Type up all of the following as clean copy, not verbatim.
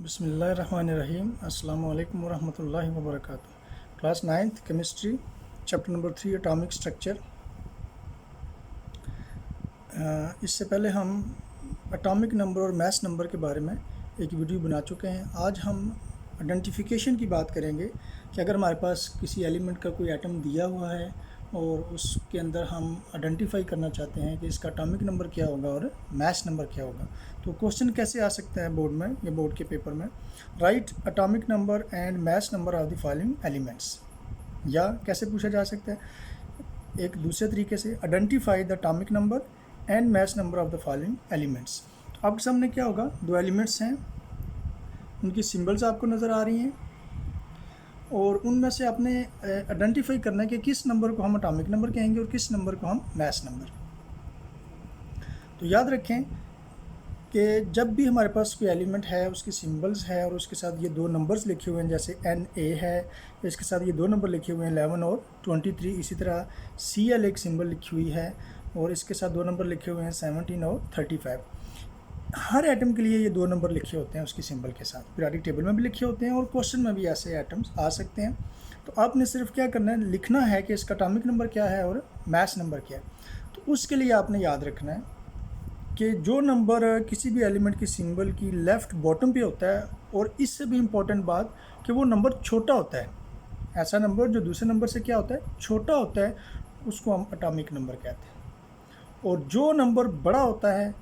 बिस्मिल्लाहिर्रहमानिर्रहीम। अस्सलाम वालेकुम वरहमतुल्लाहि वबरकातुहू। Class 9th chemistry chapter number 3 atomic structure. इससे पहले हम एटॉमिक नंबर और मास नंबर के बारे में एक वीडियो बना चुके हैं। आज हम आइडेंटिफिकेशन की बात करेंगे कि अगर हमारे पास किसी एलिमेंट का कोई एटम दिया हुआ है और उसके अंदर हम आइडेंटिफाई करना चाहते हैं कि इसका एटॉमिक नंबर क्या होगा और मास नंबर क्या होगा, तो क्वेश्चन कैसे आ सकता है बोर्ड में या बोर्ड के पेपर में, right atomic number and mass number of the following elements. या कैसे पूछा जा सकता है एक दूसरे तरीके से, identify the atomic number and mass number of the following elements. आपके सामने क्या होगा, दो एलिमेंट्स हैं, उनकी सिंबल्स आपको नज़र आ रही हैं और उनमें से आपने आइडेंटिफाई करना है कि किस नंबर को हम एटॉमिक नंबर कहेंगे और किस नंबर को हम मास नंबर। तो याद रखें कि जब भी हमारे पास कोई एलिमेंट है, उसकी सिंबल्स है और उसके साथ ये दो नंबर्स लिखे हुए हैं, जैसे Na है, इसके साथ ये दो नंबर लिखे हुए हैं 11 और 23। इसी तरह Cl एक सिंबल लिखी हुई है और इसके साथ दो नंबर लिखे हुए हैं 17 और 35। हर एटम के लिए ये दो नंबर लिखे होते हैं उसकी सिंबल के साथ, पीरियोडिक टेबल में भी लिखे होते हैं और क्वेश्चन में भी ऐसे एटम्स आ सकते हैं। तो आपने सिर्फ क्या करना है, लिखना है कि इसका एटॉमिक नंबर क्या है और मास नंबर क्या है। तो उसके लिए आपने याद रखना है कि जो नंबर किसी भी एलिमेंट की सिंबल की लेफ़्ट बॉटम पे होता है, और इससे भी इम्पोर्टेंट बात कि वो नंबर छोटा होता है। ऐसा नंबर जो दूसरे नंबर से क्या होता है, छोटा होता है, उसको हम एटॉमिक नंबर कहते हैं। और जो नंबर बड़ा होता है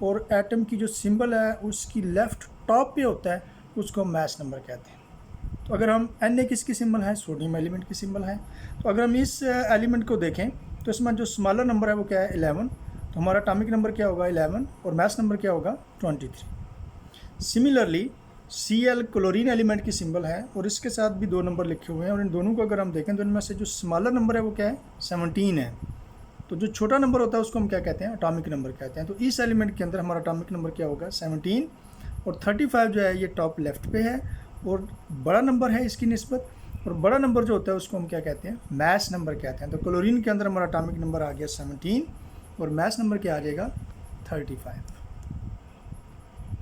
और एटम की जो सिंबल है उसकी लेफ़्ट टॉप पे होता है, उसको हम मास नंबर कहते हैं। तो अगर हम Na किसकी सिंबल है, सोडियम एलिमेंट की सिंबल है। तो अगर हम इस एलिमेंट को देखें तो इसमें जो स्मॉलर नंबर है वो क्या है, 11। तो हमारा एटॉमिक नंबर क्या होगा, 11, और मास नंबर क्या होगा, 23। सिमिलरली Cl क्लोरीन एलिमेंट की सिंबल है और इसके साथ भी दो नंबर लिखे हुए हैं और इन दोनों को अगर हम देखें तो इनमें से जो स्मॉलर नंबर है वो क्या है, 17 है। तो जो छोटा नंबर होता है उसको हम क्या कहते हैं, एटॉमिक नंबर कहते हैं। तो इस एलिमेंट के अंदर हमारा एटॉमिक नंबर क्या होगा, 17, और 35 जो है ये टॉप लेफ्ट पे है और बड़ा नंबर है इसकी निस्बत, और बड़ा नंबर जो होता है उसको हम क्या कहते हैं, मास नंबर कहते हैं। तो क्लोरीन के अंदर हमारा एटॉमिक नंबर आ गया 17 और मास नंबर क्या आ जाएगा, 35।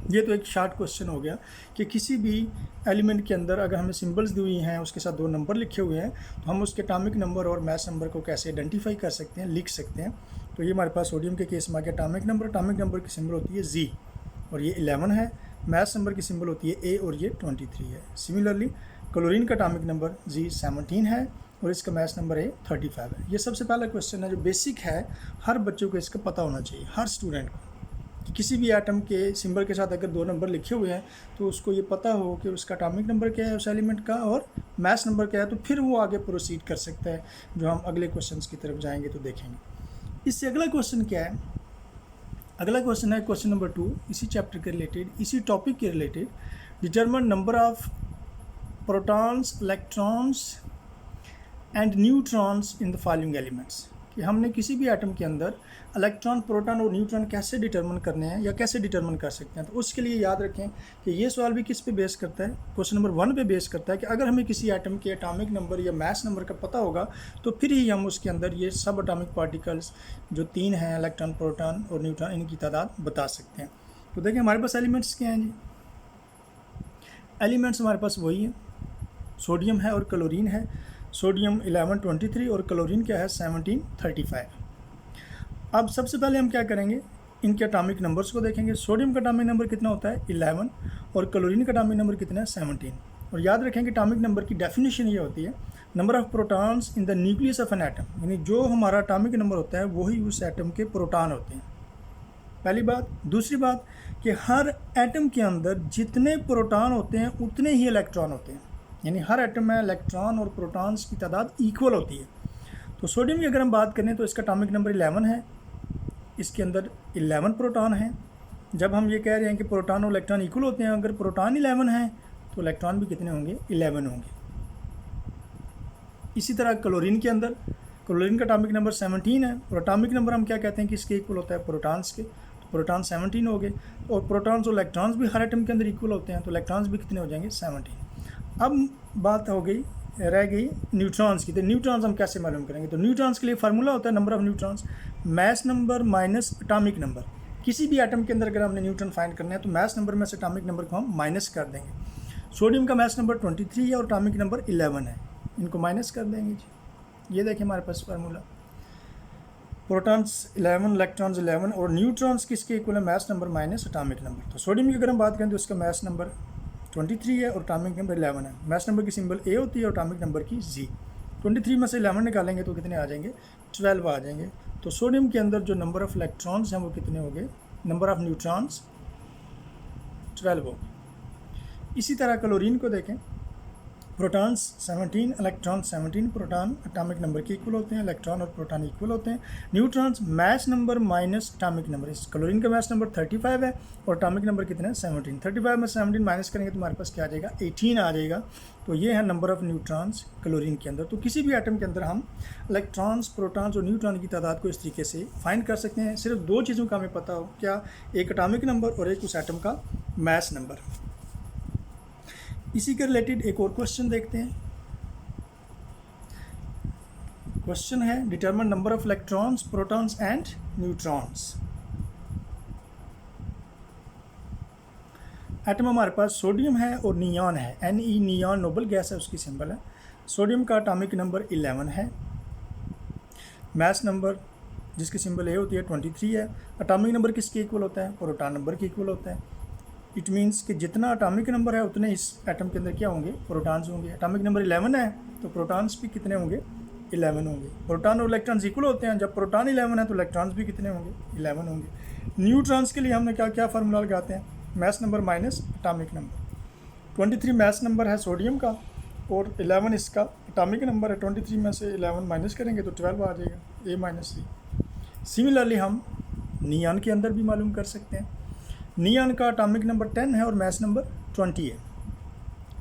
ये तो एक शॉर्ट क्वेश्चन हो गया कि किसी भी एलिमेंट के अंदर अगर हमें सिंबल्स दी हुई हैं, उसके साथ दो नंबर लिखे हुए हैं, तो हम उसके एटॉमिक नंबर और मास नंबर को कैसे आइडेंटिफाई कर सकते हैं, लिख सकते हैं। तो ये हमारे पास सोडियम के केस में आ गया एटॉमिक नंबर की सिंबल होती है Z और ये 11 है। मास नंबर की सिंबल होती है A और ये 23 है। सिमिलरली क्लोरीन का एटॉमिक नंबर Z 17 है और इसका मास नंबर है 35 है। ये सबसे पहला क्वेश्चन है जो बेसिक है, हर बच्चों को इसका पता होना चाहिए, हर स्टूडेंट को, कि किसी भी एटम के सिंबल के साथ अगर दो नंबर लिखे हुए हैं तो उसको ये पता हो कि उसका एटॉमिक नंबर क्या है उस एलिमेंट का और मास नंबर क्या है, तो फिर वो आगे प्रोसीड कर सकता है। जो हम अगले क्वेश्चंस की तरफ जाएंगे तो देखेंगे। इससे अगला क्वेश्चन क्या है, अगला क्वेश्चन है क्वेश्चन नंबर 2, इसी चैप्टर के रिलेटेड, इसी टॉपिक के related. Determine number of protons, electrons and neutrons in the following elements. कि हमने किसी भी एटम के अंदर इलेक्ट्रॉन, प्रोटॉन और न्यूट्रॉन कैसे डिटरमिन करने हैं या कैसे डिटरमिन कर सकते हैं। तो उसके लिए याद रखें कि ये सवाल भी किस पे बेस करता है, क्वेश्चन नंबर 1 पे बेस करता है कि अगर हमें किसी एटम के एटॉमिक नंबर या मास नंबर का पता होगा तो फिर ही हम उसके अंदर ये सब एटॉमिक पार्टिकल्स जो 3 हैं, इलेक्ट्रॉन, प्रोटॉन और न्यूट्रॉन, इनकी तादाद बता सकते हैं। तो देखिए हमारे पास एलिमेंट्स क्या हैं जी, एलिमेंट्स हमारे पास वही हैं, सोडियम है और क्लोरीन है। सोडियम 11, 23 और क्लोरीन क्या है, 17, 35। अब सबसे पहले हम क्या करेंगे, इनके एटॉमिक नंबर्स को देखेंगे। सोडियम का एटॉमिक नंबर कितना होता है, 11, और क्लोरीन का एटॉमिक नंबर कितना है, 17। और याद रखें कि एटॉमिक नंबर की डेफिनेशन ये होती है, number of protons in the nucleus of an atom, यानी जो हमारा एटॉमिक नंबर होता है वही उस एटम के प्रोटॉन होते हैं, पहली बात। दूसरी बात कि हर एटम के अंदर जितने प्रोटॉन होते हैं उतने ही इलेक्ट्रॉन होते हैं, यानी हर एटम में इलेक्ट्रॉन और प्रोटॉन्स की तादाद इक्वल होती है। तो सोडियम की अगर हम बात करें तो इसका एटॉमिक नंबर 11 है, इसके अंदर 11 प्रोटॉन हैं। जब हम ये कह रहे हैं कि प्रोटॉन और इलेक्ट्रॉन इक्वल होते हैं, अगर प्रोटॉन 11 हैं तो इलेक्ट्रॉन भी कितने होंगे, 11 होंगे। इसी तरह क्लोरीन के अंदर, क्लोरीन का एटॉमिक नंबर 17 है और एटॉमिक नंबर हम क्या कहते हैं कि इसके इक्वल होता है प्रोटॉन्स के, तो प्रोटॉन 17 हो गए। और प्रोटॉन्स और इलेक्ट्रॉन्स भी हर एटम के अंदर इक्वल होते हैं, तो इलेक्ट्रॉन्स भी कितने हो जाएंगे, 17। अब बात हो गई, रह गई न्यूट्रॉन्स की। तो न्यूट्रॉन्स हम कैसे मालूम करेंगे, तो न्यूट्रॉन्स के लिए फार्मूला होता है number of neutrons, mass number minus atomic number. किसी भी एटम के अंदर अगर हमने न्यूट्रॉन फाइंड करना है तो मैस नंबर में से एटॉमिक नंबर को हम माइनस कर देंगे। सोडियम का मैस नंबर 23 है और एटॉमिक नंबर 11 है, इनको माइनस कर देंगे जी। ये देखिए हमारे पास फार्मूला, प्रोटॉन्स 11, इलेक्ट्रॉन्स 11 और न्यूट्रॉन्स किसके इक्वल है, mass number minus atomic number. तो सोडियम की अगर हम बात करें तो उसका मैस नंबर 23 है और एटॉमिक नंबर 11 है। मैस नंबर की सिंबल ए होती है और एटॉमिक नंबर की जी। 23 में से 11 निकालेंगे तो कितने आ जाएंगे, 12 आ जाएंगे। तो सोडियम के अंदर जो नंबर ऑफ इलेक्ट्रॉन्स हैं वो कितने हो गए, नंबर ऑफ न्यूट्रॉन्स 12 हो गए। इसी तरह क्लोरीन को देखें, protons 17, electron 17, proton atomic number के इक्वल होते हैं, इलेक्ट्रॉन और प्रोटॉन इक्वल होते हैं। Neutrons mass number minus atomic number, इस क्लोरीन का मैस नंबर 35 है और एटॉमिक नंबर कितने हैं, 17। 35 में 17 माइनस करेंगे तो हमारे पास क्या आ जाएगा, 18 आ जाएगा। तो ये है नंबर ऑफ न्यूट्रॉन्स क्लोरीन के अंदर। तो किसी भी एटम के अंदर हम इलेक्ट्रॉन्स, प्रोटॉन्स और न्यूट्रॉन की तादाद को इस तरीके से फाइंड कर सकते हैं। सिर्फ दो चीज़ों का हमें पता हो, क्या, एक एटॉमिक नंबर और एक उस एटम का मैस नंबर। इसी के रिलेटेड एक और क्वेश्चन देखते हैं। क्वेश्चन है determine number of electrons, protons and neutrons. Atom हमारे पास सोडियम है और नियॉन है, Ne नियॉन नोबल गैस है, उसकी सिंबल है। सोडियम का एटॉमिक नंबर 11 है, मैस नंबर जिसकी सिंबल ए होती है 23 है। एटॉमिक नंबर किसके इक्वल होता है, प्रोटॉन नंबर के इक्वल होता है। इट मीन्स कि जितना एटॉमिक नंबर है उतने इस एटम के अंदर क्या होंगे, प्रोटॉन्स होंगे। एटॉमिक नंबर 11 है तो प्रोटॉन्स भी कितने होंगे, 11 होंगे। प्रोटॉन और इलेक्ट्रॉन्स इक्वल होते हैं, जब प्रोटॉन 11 है तो इलेक्ट्रॉन्स भी कितने होंगे, 11 होंगे। न्यूट्रॉन्स के लिए हमने क्या क्या फार्मूला लगाते हैं, mass number minus atomic number. 23 mass number है सोडियम का और 11 इसका एटॉमिक नंबर है। 23 में से 11 माइनस करेंगे तो 12 आ जाएगा, ए माइनस सी। सिमिलरली हम नियॉन के अंदर भी मालूम कर सकते हैं। नियॉन का एटॉमिक नंबर 10 है और मैस नंबर 20 है।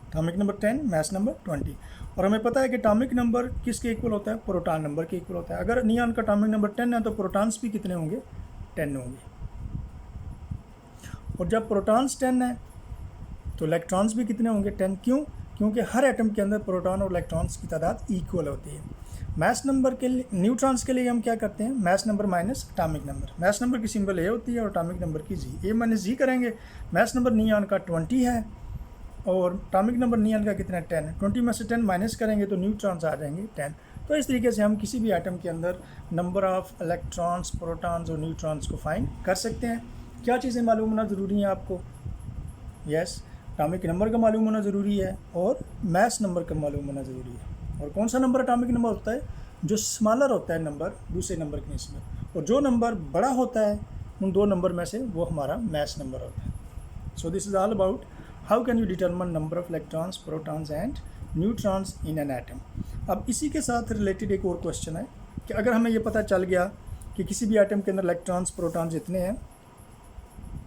Atomic number 10, mass number 20। और हमें पता है कि एटॉमिक नंबर किसके इक्वल होता है, प्रोटॉन नंबर के इक्वल होता है। अगर नियॉन का एटॉमिक नंबर 10 है तो प्रोटॉन्स भी कितने होंगे, 10 होंगे। और जब प्रोटॉन्स 10 है तो इलेक्ट्रॉन्स भी कितने होंगे, 10। क्यों, क्योंकि हर एटम के अंदर प्रोटॉन और इलेक्ट्रॉन्स की तादाद इक्वल होती है। मैस नंबर के लिए, न्यूट्रॉन्स के लिए हम क्या करते हैं, mass number minus atomic number. Mass number की सिंबल ए होती है और एटॉमिक नंबर की जी। ए माइनस जी करेंगे। मैस नंबर नियॉन का 20 है और एटॉमिक नंबर नियॉन का कितना है, 10 है। 20 में से 10 माइनस करेंगे तो न्यूट्रॉन्स आ जाएंगे 10। तो इस तरीके से हम किसी भी एटम के अंदर नंबर ऑफ इलेक्ट्रॉन्स, प्रोटॉन्स और न्यूट्रॉन्स को फाइंड कर सकते हैं। क्या चीज़ें मालूम होना ज़रूरी है आपको, यस, एटॉमिक नंबर का मालूम होना ज़रूरी है और मैस नंबर का मालूम होना ज़रूरी है। और कौन सा नंबर एटॉमिक नंबर होता है, जो स्मॉलर होता है नंबर दूसरे नंबर की निस्बत, और जो नंबर बड़ा होता है उन दो नंबर में से वो हमारा मैस नंबर होता है। So this is all about how can you determine number of electrons, protons and neutrons in an atom. अब इसी के साथ रिलेटेड एक और क्वेश्चन है कि अगर हमें ये पता चल गया कि किसी भी एटम के अंदर इलेक्ट्रॉन्स, प्रोटॉन्स इतने हैं,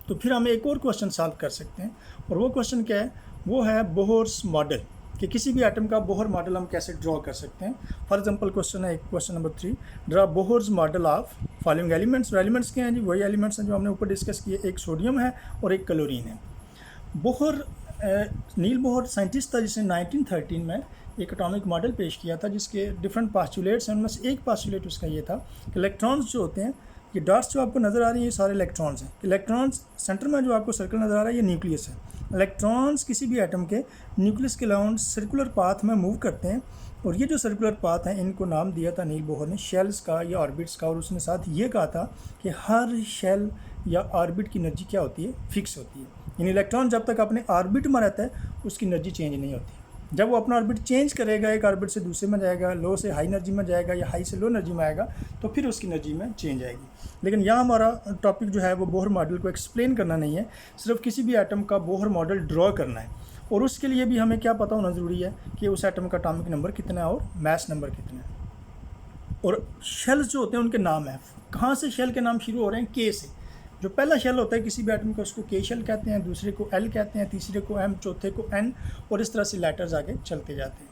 तो फिर हम एक और क्वेश्चन सॉल्व कर सकते हैं। और वो क्वेश्चन क्या है, वो है बोहर्स मॉडल, कि किसी भी एटम का बोहर मॉडल हम कैसे ड्रॉ कर सकते हैं। फॉर एग्जांपल क्वेश्चन है question number 3, draw Bohr's model of following elements. Elements क्या हैं जी, वही एलिमेंट्स हैं जो हमने ऊपर डिस्कस किए, एक सोडियम है और एक क्लोरीन है। बोहर, नील बोहर साइंटिस्ट था जिसने 1913 में एक एटॉमिक मॉडल पेश किया था जिसके डिफरेंट पास्टुलेट्स हैं। उनमें से एक पास्टुलेट उसका ये था कि इलेक्ट्रॉन्स जो होते हैं, ये डॉट्स जो आपको नज़र आ रही है ये सारे इलेक्ट्रॉन्स हैं। इलेक्ट्रॉन्स सेंटर में जो आपको सर्कल नज़र आ रहा है ये न्यूक्लियस है। इलेक्ट्रॉन्स किसी भी एटम के न्यूक्लियस के अराउंड सर्कुलर पाथ में मूव करते हैं और ये जो सर्कुलर पाथ हैं इनको नाम दिया था नील बोहर ने शेल्स का या ऑर्बिट्स का। और उसने साथ ये कहा था कि हर शेल या ऑर्बिट की एनर्जी क्या होती है, फिक्स होती है। यानी इलेक्ट्रॉन जब तक अपने ऑर्बिट में रहता है उसकी एनर्जी चेंज नहीं होती। जब वो अपना ऑर्बिट चेंज करेगा, एक ऑर्बिट से दूसरे में जाएगा, लो से हाई एनर्जी में जाएगा या हाई से लो एनर्जी में आएगा, तो फिर उसकी एनर्जी में चेंज आएगी। लेकिन यहाँ हमारा टॉपिक जो है वो बोहर मॉडल को एक्सप्लेन करना नहीं है, सिर्फ किसी भी एटम का बोहर मॉडल ड्रॉ करना है। और उसके लिए भी हमें क्या पता होना ज़रूरी है कि उस एटम का एटॉमिक नंबर कितना है और मैस नंबर कितना है। और शेल्स जो होते हैं उनके नाम है, कहाँ से शेल के नाम शुरू हो रहे हैं, के से। जो पहला शेल होता है किसी भी एटम का उसको के शेल कहते हैं, दूसरे को एल कहते हैं, तीसरे को एम, चौथे को एन, और इस तरह से लेटर्स आगे चलते जाते हैं।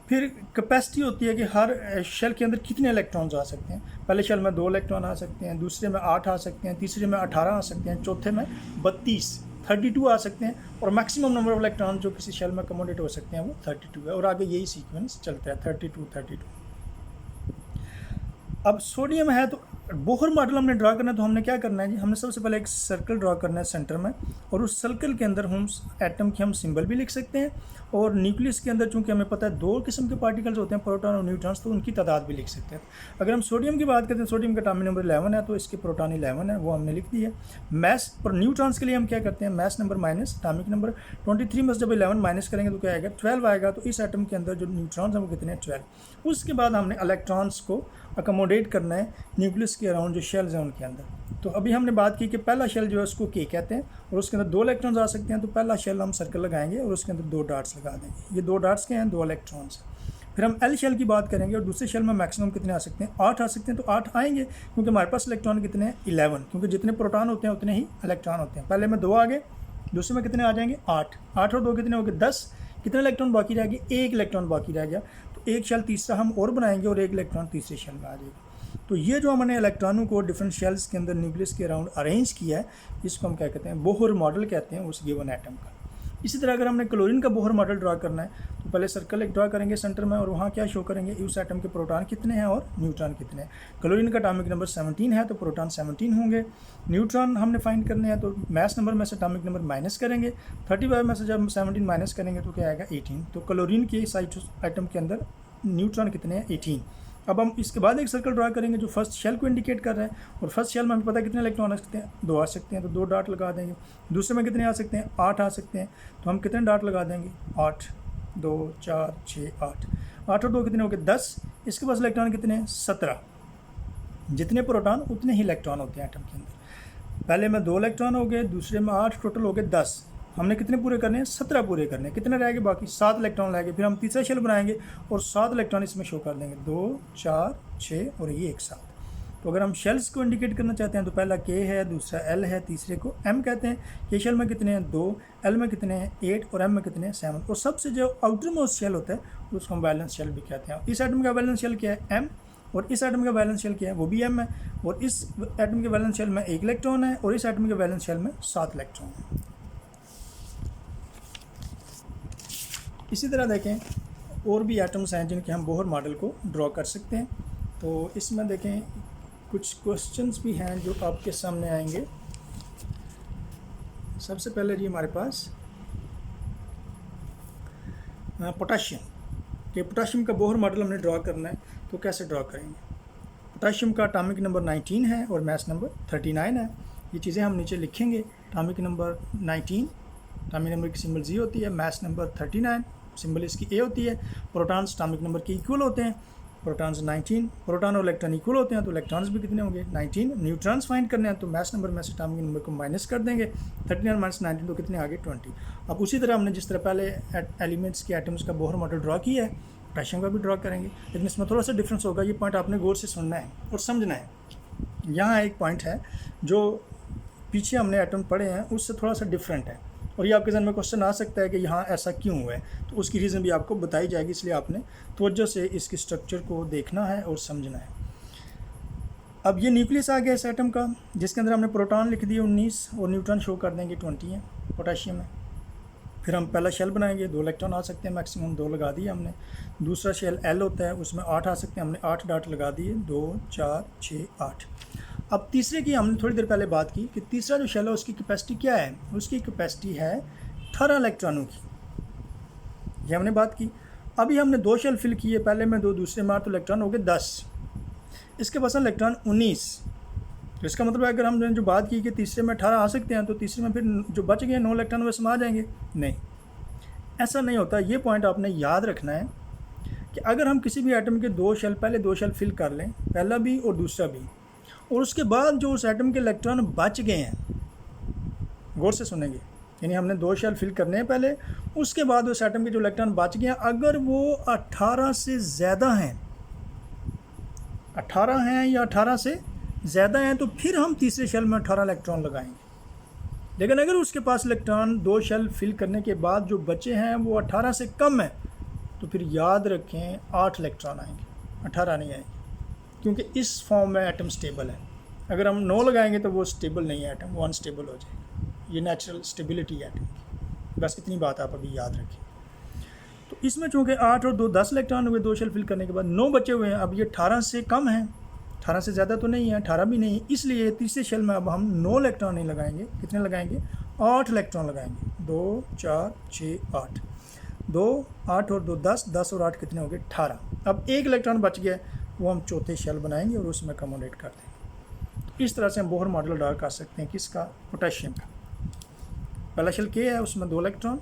फिर कैपेसिटी होती है कि हर शेल के अंदर कितने इलेक्ट्रॉन्स आ सकते हैं। पहले शेल में 2 इलेक्ट्रॉन आ सकते हैं, दूसरे में 8 आ सकते हैं, तीसरे में 18 आ सकते हैं, चौथे में 32 आ सकते हैं, और मैक्सिमम नंबर ऑफ इलेक्ट्रॉन जो किसी शेल में अकोमोडेट हो सकते हैं वो 32 है। और आगे यही सीक्वेंस चलता है 32। अब सोडियम है तो बोहर मॉडल हमने ड्रा करना है तो हमने क्या करना है जी, हमने सबसे पहले एक सर्कल ड्रा करना है सेंटर में, और उस सर्कल के अंदर हम एटम की हम सिंबल भी लिख सकते हैं, और न्यूक्लियस के अंदर चूंकि हमें पता है दो किस्म के पार्टिकल्स होते हैं, प्रोटॉन और न्यूट्रॉन्स, तो उनकी तादाद भी लिख सकते हैं। अगर हम सोडियम की बात करते हैं, सोडियम का एटॉमिक नंबर 11 है, तो इसके प्रोटॉन 11 है, वो हमने लिख दी है। मैस और न्यूट्रॉन्स के लिए हम क्या करते हैं, mass number minus atomic number, 23 में से जब 11 माइनस करेंगे तो क्या आएगा, 12 आएगा। तो इस एटम के अंदर जो न्यूट्रॉन्स हैं वो कितने हैं, 12। उसके बाद हमने इलेक्ट्रॉन्स को अकोमोडेट करना है न्यूक्लियस के अराउंड जो शेल्स हैं उनके अंदर। तो अभी हमने बात की कि पहला शेल जो है उसको के कहते हैं, और उसके अंदर 2 इलेक्ट्रॉन्स आ सकते हैं। तो पहला शेल हम सर्कल लगाएंगे और उसके अंदर 2 डॉट्स लगा देंगे। ये 2 डॉट्स के हैं, 2 इलेक्ट्रॉन्स। फिर हम एल शेल की बात करेंगे, और दूसरे शेल में मैक्सिमम कितने आ सकते हैं, 8 आ सकते हैं। तो 8 आएंगे क्योंकि हमारे पास इलेक्ट्रॉन कितने हैं, 11, क्योंकि जितने प्रोटॉन होते हैं उतने ही इलेक्ट्रॉन होते हैं। पहले में 2 आ गए, दूसरे में कितने आ जाएंगे, 8। 8 और 2 कितने हो गए, 10। कितने इलेक्ट्रॉन बाकी रह गए, 1 इलेक्ट्रॉन बाकी रह गया। तो एक शेल तीसरा हम और बनाएंगे और 1 इलेक्ट्रॉन तीसरे शेल में आ जाएगा। तो ये जो हमने इलेक्ट्रॉनों को डिफरेंट शेल्स के अंदर न्यूक्लियस के अराउंड अरेंज किया है, इसको हम क्या कहते हैं, बोहर मॉडल कहते हैं उस गिवन एटम का। इसी तरह अगर हमने क्लोरीन का बोहर मॉडल ड्रा करना है तो पहले सर्कल एक ड्रा करेंगे सेंटर में, और वहाँ क्या शो करेंगे, उस एटम के प्रोटॉन कितने हैं और न्यूट्रॉन कितने हैं। क्लोरीन का एटॉमिक नंबर 17 है, तो प्रोटॉन 17 होंगे। न्यूट्रॉन हमने फाइंड करने हैं, तो मैस नंबर में से एटॉमिक नंबर माइनस करेंगे। 35 में से जब हम 17 माइनस करेंगे तो क्या आएगा, 18। तो क्लोरीन के साइड आइटम के अंदर न्यूट्रॉन कितने हैं, 18। अब हम इसके बाद एक सर्कल ड्रा करेंगे जो फर्स्ट शेल को इंडिकेट कर रहा है, और फर्स्ट शेल में हमें पता है कितने इलेक्ट्रॉन आ सकते हैं, 2 आ सकते हैं। तो 2 डॉट लगा देंगे। दूसरे में कितने आ सकते हैं, 8 आ सकते हैं। तो हम कितने डॉट लगा देंगे, 8, 2, 4, 6, 8। 8 और 2 कितने हो गए, 10। इसके पास इलेक्ट्रॉन कितने हैं, 17। जितने प्रोटॉन उतने ही इलेक्ट्रॉन होते हैं एटम के अंदर। पहले में 2 इलेक्ट्रॉन हो गए, दूसरे में 8, टोटल हो गए 10। हमने कितने पूरे करने हैं, 17 पूरे करने हैं। कितने रह गए बाकी, 7 इलेक्ट्रॉन रह गए। फिर हम तीसरा शेल बनाएंगे और 7 इलेक्ट्रॉन इसमें शो कर देंगे, 2, 4, 6 और ये एक साथ। तो अगर हम शेल्स को इंडिकेट करना चाहते हैं तो पहला के है, दूसरा एल है, तीसरे को एम कहते हैं। के शेल में कितने हैं, 2, एल में कितने हैं, 8 और एम में कितने हैं, 7। और सबसे जो आउटर मोस्ट शेल होता है उसको हम बैलेंस शेल भी कहते हैं। इस एटम का बैलेंस शेल क्या है, एम, और इस एटम का बैलेंस शेल क्या है, वो भी एम है। और इस एटम के बैलेंस शेल में 1 इलेक्ट्रॉन है, और इस एटम के बैलेंस शेल में 7 इलेक्ट्रॉन है। इसी तरह देखें और भी एटम्स हैं जिनके हम बोहर मॉडल को ड्रॉ कर सकते हैं। तो इसमें देखें कुछ क्वेश्चंस भी हैं जो आपके सामने आएंगे। सबसे पहले जी हमारे पास पोटाशियम के, पोटाशियम का बोहर मॉडल हमने ड्रॉ करना है, तो कैसे ड्रॉ करेंगे। पोटाशियम का एटॉमिक नंबर 19 है और मास नंबर 39 है। ये चीज़ें हम नीचे लिखेंगे। एटॉमिक नंबर 19, एटॉमिक नंबर की सिंबल जी होती है। मास नंबर 39, सिंबल इसकी ए होती है। प्रोटॉन्स एटॉमिक नंबर के इक्वल होते हैं, प्रोटॉन्स 19। प्रोटॉन और इलेक्ट्रॉन इक्वल होते हैं, तो इलेक्ट्रॉन्स भी कितने होंगे, 19। न्यूट्रॉन्स फाइंड करने हैं तो मास नंबर में से एटॉमिक नंबर को माइनस कर देंगे, 39 माइनस 19 तो कितने आगे, 20। अब उसी तरह हमने जिस तरह पहले एलिमेंट्स के एटम्स का बोहर मॉडल ड्रॉ किया है, पोटेशियम का भी ड्रॉ करेंगे, लेकिन इसमें थोड़ा सा डिफरेंस होगा। ये पॉइंट आपने गौर से सुनना है और समझना है। यहाँ एक पॉइंट है जो पीछे हमने एटम पढ़े हैं उससे थोड़ा सा डिफरेंट है, और ये आपके जहन में क्वेश्चन आ सकता है कि यहाँ ऐसा क्यों हुआ है, तो उसकी रीज़न भी आपको बताई जाएगी। इसलिए आपने तवज्जो से इसके स्ट्रक्चर को देखना है और समझना है। अब ये न्यूक्लियस आ गया इस एटम का, जिसके अंदर हमने प्रोटॉन लिख दिए 19 और न्यूट्रॉन शो कर देंगे 20 है पोटेशियम है। फिर हम पहला शेल बनाएंगे, 2 इलेक्ट्रॉन आ सकते हैं मैक्सिमम, 2 लगा दिए हमने। दूसरा शेल एल होता है, उसमें 8 आ सकते हैं, हमने 8 डॉट लगा दिए, 2, 4, 6, 8। अब तीसरे की हमने थोड़ी देर पहले बात की कि तीसरा जो शेल है उसकी कैपेसिटी क्या है, उसकी कैपेसिटी है 18 इलेक्ट्रॉनों की, ये हमने बात की। अभी हमने 2 शेल फिल किए, पहले में 2 दूसरे में 8, तो इलेक्ट्रॉन हो गए 10। इसके पास इलेक्ट्रॉन 19। तो इसका मतलब है अगर हमने जो बात की कि तीसरे में 18 आ सकते हैं, तो तीसरे में फिर जो बच गए 9 इलेक्ट्रॉन वैसे में आ जाएंगे, नहीं, ऐसा नहीं होता। ये पॉइंट आपने याद रखना है कि अगर हम किसी भी एटम के 2 शेल, पहले 2 शेल फिल कर लें, पहला भी और दूसरा भी, और उसके बाद जो उस एटम के इलेक्ट्रॉन बच गए हैं, गौर से सुनेंगे, यानी हमने 2 शेल फिल करने हैं पहले, उसके बाद उस एटम के जो इलेक्ट्रॉन बच गए हैं, अगर वो 18 से ज़्यादा हैं, 18 हैं या 18 से ज़्यादा हैं, तो फिर हम तीसरे शेल में 18 इलेक्ट्रॉन लगाएंगे। लेकिन अगर उसके पास इलेक्ट्रॉन 2 शेल फिल करने के बाद जो बचे हैं वो 18 से कम है, तो फिर याद रखें 8 इलेक्ट्रॉन आएंगे, 18 नहीं आएंगे, क्योंकि इस फॉर्म में एटम स्टेबल है। अगर हम 9 लगाएंगे तो वो स्टेबल नहीं है एटम, वो अनस्टेबल हो जाएगा। ये नेचुरल स्टेबिलिटी है एटम की, बस इतनी बात आप अभी याद रखें। तो इसमें चूँकि 8 और 2 10 इलेक्ट्रॉन हुए 2 शेल फिल करने के बाद, 9 बचे हुए हैं। अब ये 18 से कम हैं, 18 से ज़्यादा तो नहीं है, 18 भी नहीं, इसलिए तीसरे शेल में अब हम 9 इलेक्ट्रॉन नहीं लगाएंगे। कितने लगाएंगे? 8 इलेक्ट्रॉन लगाएंगे। 2 4 6 8, 2 8 और 2 10, 10 और 8 कितने हो गए? 18। अब एक इलेक्ट्रॉन बच गया, वो हम चौथे शेल बनाएंगे और उसमें अकोमोडेट कर देंगे। इस तरह से हम बोहर मॉडल ड्रा कर सकते हैं। किसका? पोटेशियम का। पहला शेल K है, उसमें 2 इलेक्ट्रॉन,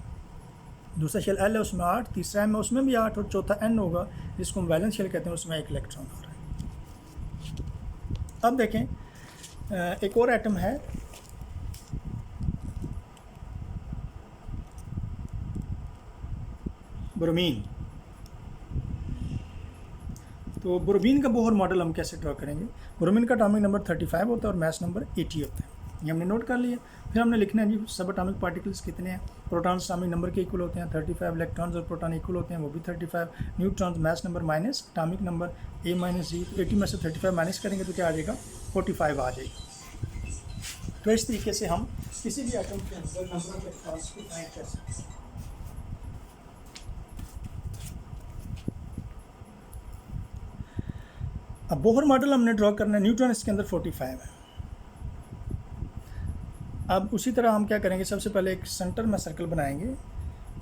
दूसरा शेल L है, उसमें 8, तीसरा M है, उसमें भी 8, और चौथा N होगा जिसको हम वैलेंस शेल कहते हैं, उसमें 1 इलेक्ट्रॉन आ रहा है। अब देखें, एक और एटम है ब्रोमीन। तो ब्रोमीन का बोहर मॉडल हम कैसे ड्रा करेंगे? ब्रोमीन का एटॉमिक नंबर 35 होता है और मास नंबर 80 होता है। ये हमने नोट कर लिया। फिर हमने लिखना है जी सब एटॉमिक पार्टिकल्स कितने हैं। प्रोटॉन्स एटॉमिक नंबर के इक्वल होते हैं 35, इलेक्ट्रॉन्स और प्रोटॉन इक्वल होते हैं, वो भी 35। Neutrons mass number minus atomic number A minus Z, 80 में से 35 माइनस करेंगे तो क्या आ जाएगा? 45 आ जाएगा। तो इस तरीके से हम किसी भी एटम के अंदर नंबर ऑफ इलेक्ट्रॉन्स को फाइंड कर सकते हैं। अब बोहर मॉडल हमने ड्रॉ करना है। न्यूट्रॉन इसके अंदर 45 है। अब उसी तरह हम क्या करेंगे, सबसे पहले एक सेंटर में सर्कल बनाएंगे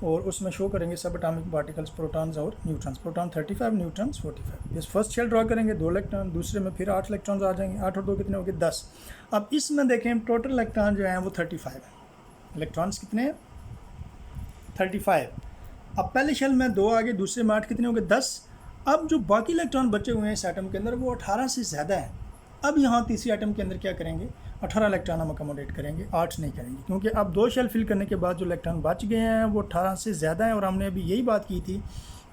और उसमें शो करेंगे सब एटॉमिक पार्टिकल्स, प्रोटॉन्स और न्यूट्रॉन्स। Proton 35, neutrons 45। इस फर्स्ट शेल ड्रॉ करेंगे, 2 इलेक्ट्रॉन, दूसरे में फिर 8 इलेक्ट्रॉन्स आ जाएंगे। 8 और 2 कितने हो गए? 10। अब इसमें देखें टोटल इलेक्ट्रॉन जो हैं वो 35 है। इलेक्ट्रॉन्स कितने हैं? 35। अब पहले शेल में 2 आ गए, दूसरे में 8, कितने हो गए? 10। अब जो बाकी इलेक्ट्रॉन बचे हुए हैं इस एटम के अंदर वो 18 से ज़्यादा है। अब यहाँ तीसरी एटम के अंदर क्या करेंगे? 18 इलेक्ट्रॉन हम अकोमोडेट करेंगे, 8 नहीं करेंगे, क्योंकि अब 2 शेल फिल करने के बाद जो इलेक्ट्रॉन बच गए हैं वो 18 से ज़्यादा है। और हमने अभी यही बात की थी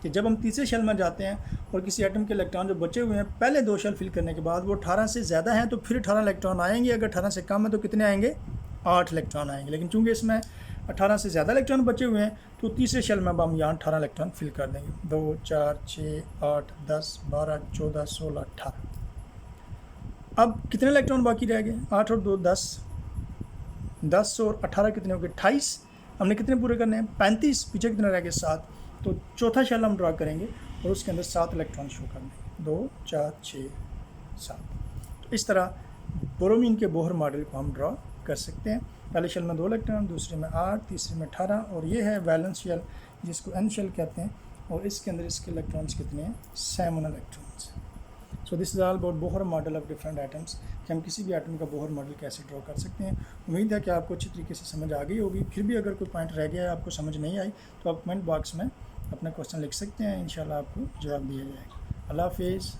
कि जब हम तीसरे शेल में जाते हैं और किसी एटम के इलेक्ट्रॉन जो बचे हुए हैं पहले 2 शेल फिल करने के बाद वो 18 से ज़्यादा हैं तो फिर 18 इलेक्ट्रॉन आएंगे। अगर 18 से कम है तो कितने आएंगे? 8 इलेक्ट्रॉन आएंगे। लेकिन चूँकि इसमें 18 से ज़्यादा इलेक्ट्रॉन बचे हुए हैं तो तीसरे शेल में अब हम यहाँ 18 इलेक्ट्रॉन फिल कर देंगे। 2 4 6 8 10 12 14 16 18। अब कितने इलेक्ट्रॉन बाकी रह गए? 8 और 2 10, 10 और 18 कितने हो गए? 28। हमने कितने पूरे करने हैं? 35। पीछे कितने रह गए? 7। तो चौथा शेल हम ड्रा करेंगे और उसके अंदर 7 इलेक्ट्रॉन शो करने, 2 4 6 7। तो इस तरह ब्रोमीन के बोहर मॉडल को हम ड्रा कर सकते हैं। पहले शेल में 2 इलेक्ट्रॉन, दूसरे में 8, तीसरे में 18, और ये है वैलेंस शेल जिसको N शेल कहते हैं, और इसके अंदर इसके इलेक्ट्रॉन्स कितने हैं? 7 electrons. So this is all about Bohr model of different atoms, कि हम किसी भी एटम का बोहर मॉडल कैसे ड्रॉ कर सकते हैं। उम्मीद है कि आपको अच्छी तरीके से समझ आ गई होगी। फिर भी अगर कोई पॉइंट रह गया है, आपको समझ नहीं आई, तो आप कमेंट बॉक्स में अपना क्वेश्चन लिख सकते हैं, इंशाल्लाह आपको जवाब दिया जाएगा। अल्लाह हाफिज़।